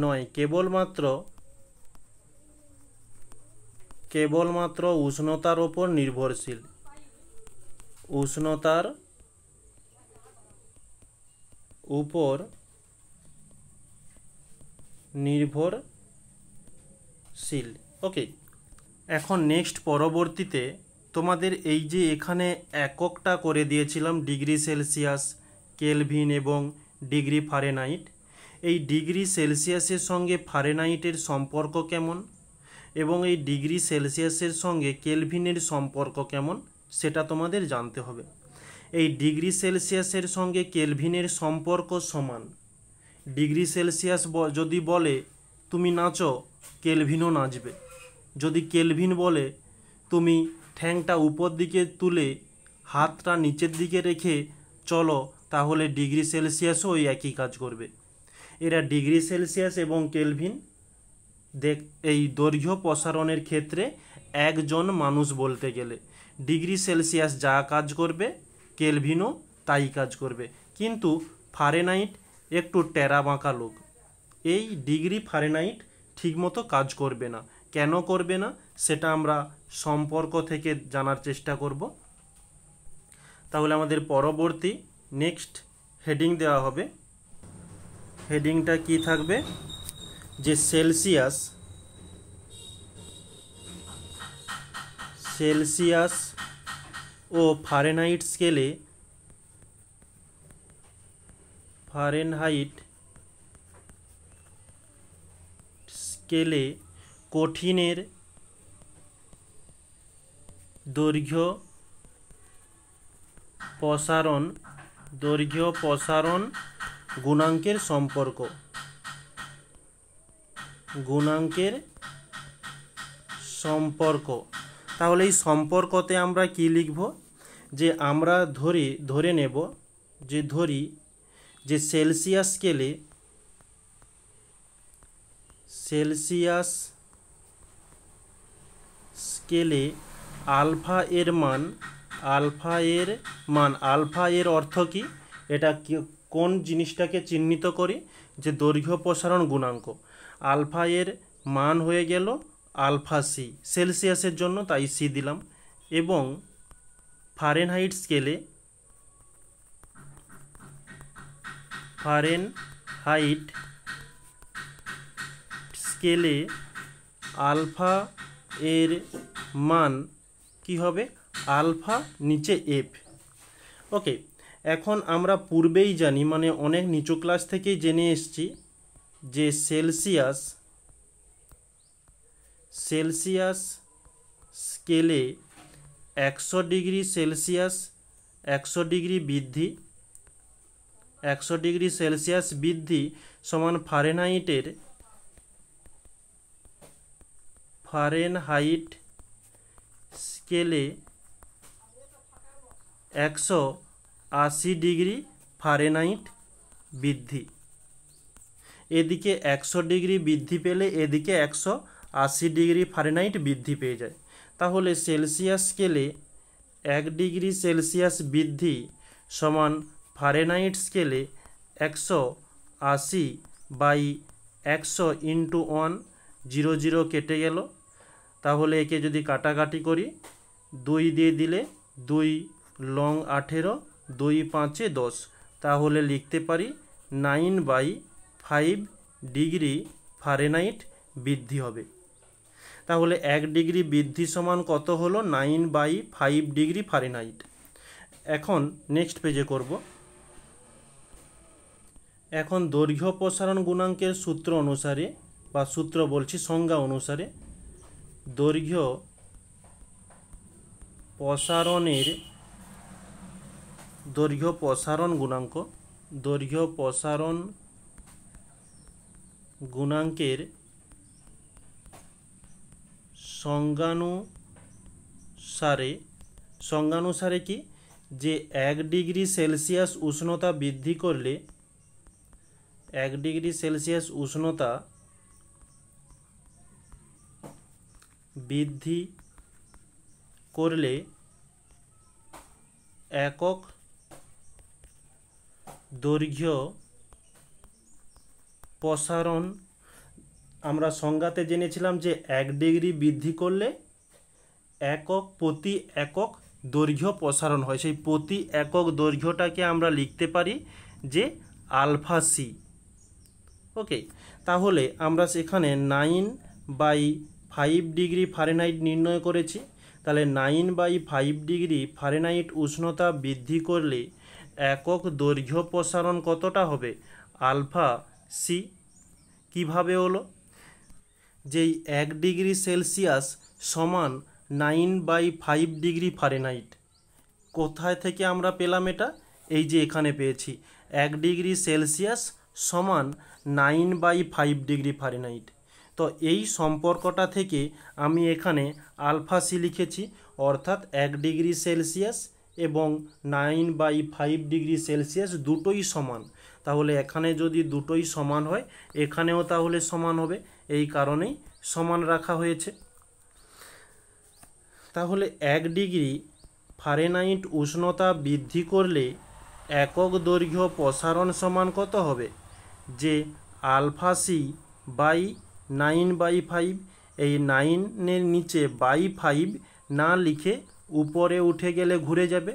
A: নয়, কেবলমাত্র উষ্ণতার ওপর নির্ভরশীল। উষ্ণতার উপর নির্ভরশীল। ওকে, এখন নেক্সট পরবর্তীতে তোমাদের এই যে এখানে এককটা করে দিয়েছিলাম ডিগ্রি সেলসিয়াস, কেলভিন এবং ডিগ্রি ফারেনহাইট, এই ডিগ্রি সেলসিয়াসের সঙ্গে ফারেনহাইটের সম্পর্ক কেমন এবং এই ডিগ্রি সেলসিয়াসের সঙ্গে কেলভিনের সম্পর্ক কেমন সেটা তোমাদের জানতে হবে। এই ডিগ্রি সেলসিয়াসের সঙ্গে কেলভিনের সম্পর্ক সমান। ডিগ্রি সেলসিয়াস যদি বলে তুমি নাচো, কেলভিনও নাচবে। যদি কেলভিন বলে তুমি ঠ্যাংটা উপর দিকে তুলে হাতটা নিচের দিকে রেখে চলো, তাহলে ডিগ্রি সেলসিয়াসও ওই একই কাজ করবে। এরা ডিগ্রি সেলসিয়াস এবং কেলভিন এই দৈর্ঘ্য প্রসারণের ক্ষেত্রে একজন মানুষ বলতে গেলে। ডিগ্রি সেলসিয়াস যা কাজ করবে কেলভিনও তাই কাজ করবে। কিন্তু ফারেনহাইট একটু টেরা বাঁকা লোক, এই ডিগ্রি ফারেনহাইট ঠিকমতো কাজ করবে না। কেন করবে না সেটা আমরা সম্পর্ক থেকে জানার চেষ্টা করব। তাহলে আমাদের পরবর্তী নেক্সট হেডিং দেওয়া হবে। হেডিংটা কি থাকবে, যে সেলসিয়াস ও ফারেনহাইট স্কেলে কঠিনের দৈর্ঘ্য প্রসারণ গুণাঙ্কের সম্পর্ক। তাহলে এই সম্পর্কতে আমরা কি লিখব, যে আমরা ধরে নেব যে সেলসিয়াস স্কেলে আলফা এর অর্থ কি, এটা কোন জিনিসটাকে চিহ্নিত করি, যে দৈর্ঘ্য প্রসারণ গুণাঙ্ক। আলফা এর মান হয়ে গেল আলফা সি, সেলসিয়াসের জন্য তাই সি দিলাম। এবং ফারেনহাইট স্কেলে আলফা এর মান কি হবে, আলফা নিচে এফ। ওকে, এখন আমরা পূর্বেই জানি, মানে অনেক নিচু ক্লাস থেকেই জেনে এসেছি যে সেলসিয়াস স্কেলে 100 ডিগ্রি সেলসিয়াস 100 ডিগ্রি বৃদ্ধি 100 ডিগ্রি সেলসিয়াস বৃদ্ধি সমান ফারেনহাইট স্কেলে 180 ডিগ্রি ফারেনহাইট বৃদ্ধি। এদিকে 100 ডিগ্রি বৃদ্ধি পেলে এদিকে 180 ডিগ্রি ফারেনহাইট বৃদ্ধি পেয়ে যায়। তাহলে সেলসিয়াস স্কেলে 1 ডিগ্রি সেলসিয়াস বৃদ্ধি সমান ফারেনহাইট স্কেলে 180 বাই 100 ইন্টু 1, 0 0 কেটে গেল। তাহলে একে যদি কাটাকাটি করি, 2 দিয়ে দিলে 2 লং 18, 2 5 10, তাহলে লিখতে পারি 9/5 ডিগ্রি ফারেনহাইট বৃদ্ধি হবে। তাহলে 1 ডিগ্রি বৃদ্ধি সমান কত হলো, 9/5 ডিগ্রি ফারেনহাইট। এখন নেক্সট পেজে করব। এখন দৈর্ঘ্য প্রসারণ গুণাঙ্কের সূত্র অনুসারে, বা সূত্র বলছি সংজ্ঞা অনুসারে, দৈর্ঘ্য প্রসারণ গুণাঙ্কের সংজ্ঞানুসারে কি, যে 1 ডিগ্রি সেলসিয়াস উষ্ণতা বৃদ্ধি করলে 1 ডিগ্রি সেলসিয়াস উষ্ণতা বৃদ্ধি করলে একক দৈর্ঘ্য প্রসারণ, আমরা সংজ্ঞাতে জেনেছিলাম যে 1 ডিগ্রি বৃদ্ধি করলে প্রতি একক দৈর্ঘ্য প্রসারণ হয়। সেই প্রতি একক দৈর্ঘ্যটাকে আমরা লিখতে পারি যে আলফা সি। ওকে, তাহলে আমরা সেখানে 9/5 ডিগ্রি ফারেনহাইট নির্ণয় করেছি। তাহলে 9/5 ডিগ্রি ফারেনহাইট উষ্ণতা বৃদ্ধি করলে একক দৈর্ঘ্য প্রসারণ কতটা হবে, আলফা সি। কীভাবে হলো, যেই 1 ডিগ্রি সেলসিয়াস সমান 9/5 ডিগ্রি ফারেনহাইট, কোথায় থেকে আমরা পেলাম এটা, এই যে এখানে পেয়েছি 1 ডিগ্রি সেলসিয়াস সমান 9/5 ডিগ্রি ফারেনহাইট। তো এই সম্পর্কটা থেকে আমি এখানে আলফা সি লিখেছি, অর্থাৎ 1 ডিগ্রি সেলসিয়াস এবং 9/5 ডিগ্রি সেলসিয়াস দুটোই সমান। তাহলে এখানে যদি দুটোই সমান হয়, এখানেও তাহলে সমান হবে, এই কারণেই সমান রাখা হয়েছে। তাহলে 1 ডিগ্রি ফারেনহাইট উষ্ণতা বৃদ্ধি করলে একক দৈর্ঘ্য প্রসারণ সমান কত হবে, যে আলফা সি বাই 9/5। এই 9-এর নিচে বাই 5 না লিখে উপরে উঠে গেলে ঘুরে যাবে,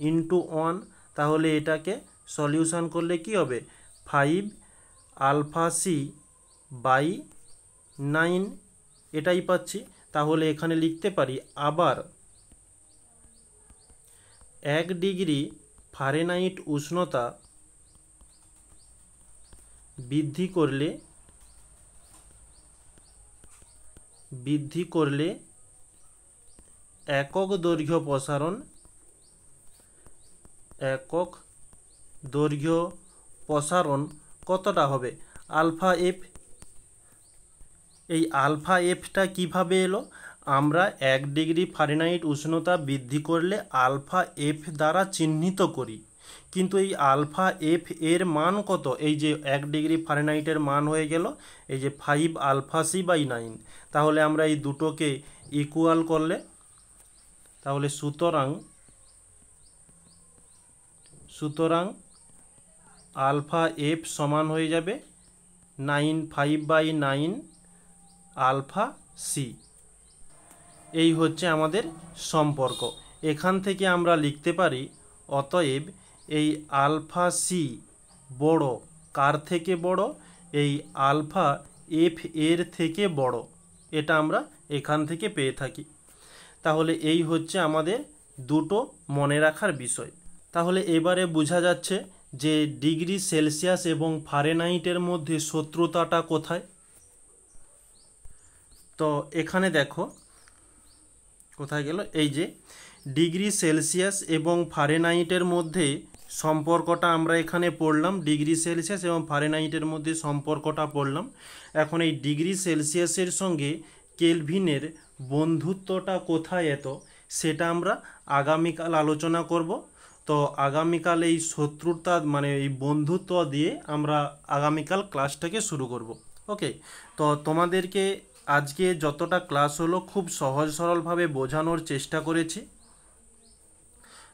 A: ইন্টু 1। তাহলে এটাকে সলিউশন করলে কি হবে, 5 আলফা সি বাই 9, এটাই পাচ্ছি। তাহলে এখানে লিখতে পারি আবার 1 ডিগ্রি ফারেনহাইট উষ্ণতা বৃদ্ধি করলে একক দৈর্ঘ্য প্রসারণ কতটা হবে, আলফা এফ। এই আলফা এফটা কিভাবে এলো, আমরা 1 ডিগ্রি ফারেনহাইট উষ্ণতা বৃদ্ধি করলে আলফা এফ দ্বারা চিহ্নিত করি, কিন্তু এই আলফা এফ এর মান কত, এই যে 1 ডিগ্রি ফারেনহাইটের মান হয়ে গেল এই যে 5 আলফা সি বাই 9। তাহলে আমরা এই দুটোকে ইকুয়াল করলে, তাহলে সুতরাং আলফা এফ সমান হয়ে যাবে 9/5/9 আলফা সি। এই হচ্ছে আমাদের সম্পর্ক। এখান থেকে আমরা লিখতে পারি অতএব এই আলফা সি বড় কার থেকে বড়, এই আলফা এফ এর থেকে বড়। এটা আমরা এখান থেকে পেয়ে থাকি। তাহলে এই হচ্ছে আমাদের দুটো মনে রাখার বিষয়। তাহলে এবারে বোঝা যাচ্ছে যে ডিগ্রি সেলসিয়াস এবং ফারেনহাইটের মধ্যে শত্রুতাটা কোথায়। তো এখানে দেখো কোথায় গেল, এই যে ডিগ্রি সেলসিয়াস এবং ফারেনহাইটের মধ্যে সম্পর্কটা আমরা এখানে পড়লাম, ডিগ্রি সেলসিয়াস এবং ফারেনহাইটের মধ্যে সম্পর্কটা পড়লাম। এখন এই ডিগ্রি সেলসিয়াসের সঙ্গে কেলভিনের বন্ধুত্বটা কোথায় এত, সেটা আমরা আগামীকাল আলোচনা করব। তো আগামীকাল এই শত্রুতা মানে এই বন্ধুত্ব দিয়ে আমরা আগামীকাল ক্লাসটাকে শুরু করব। ওকে, তো তোমাদেরকে আজকে যতটা ক্লাস হলো খুব সহজ সরলভাবে বোঝানোর চেষ্টা করেছি।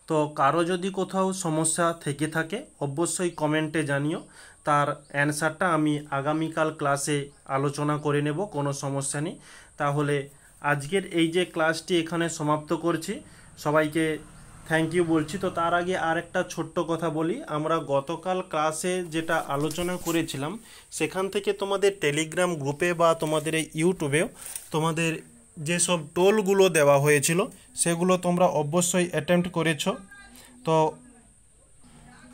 A: তো কারো যদি কোথাও সমস্যা থেকে থাকে অবশ্যই কমেন্টে জানিও, তার অ্যান্সারটা আমি আগামীকাল ক্লাসে আলোচনা করে নেব, কোনো সমস্যা নেই। তাহলে আজকের এই যে ক্লাসটি এখানে সমাপ্ত করছি, সবাইকে থ্যাংক ইউ বলছি। তো তার আগে আর একটা ছোট্ট কথা বলি, আমরা গতকাল ক্লাসে যেটা আলোচনা করেছিলাম সেখান থেকে তোমাদের টেলিগ্রাম গ্রুপে বা তোমাদের এই ইউটিউবেও তোমাদের যেসব টোলগুলো দেওয়া হয়েছিল সেগুলো তোমরা অবশ্যই অ্যাটেম্প্ট করেছো। তো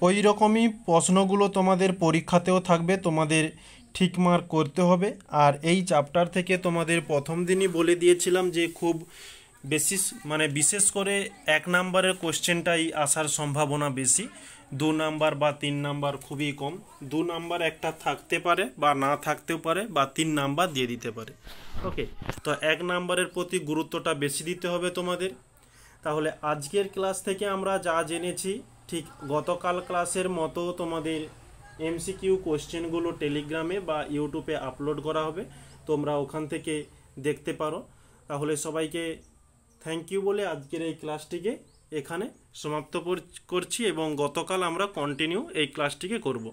A: ওই রকমই প্রশ্নগুলো তোমাদের পরীক্ষাতেও থাকবে, তোমাদের ঠিক মার্ক করতে হবে। আর এই চ্যাপ্টার থেকে তোমাদের প্রথম দিনই বলে দিয়েছিলাম যে খুব বিশেষ করে 1 নাম্বারের কোশ্চেনটাই আসার সম্ভাবনা বেশি, 2 নাম্বার বা 3 নাম্বার খুবই কম। 2 নাম্বার একটা থাকতে পারে বা না থাকতেও পারে বা 3 নাম্বার দিয়ে দিতে পারে। ওকে, তো 1 নাম্বারের প্রতি গুরুত্বটা বেশি দিতে হবে তোমাদের। তাহলে আজকের ক্লাস থেকে আমরা যা জেনেছি ঠিক গতকাল ক্লাসের মতো তোমাদের এমসিকিউ কোশ্চেনগুলো টেলিগ্রামে বা ইউটিউবে আপলোড করা হবে, তোমরা ওখান থেকে দেখতে পারো। তাহলে সবাইকে থ্যাংক ইউ বলে আজকের এই ক্লাসটিকে এখানে সমাপ্ত করছি এবং গতকাল আমরা কন্টিনিউ এই ক্লাসটিকে করব।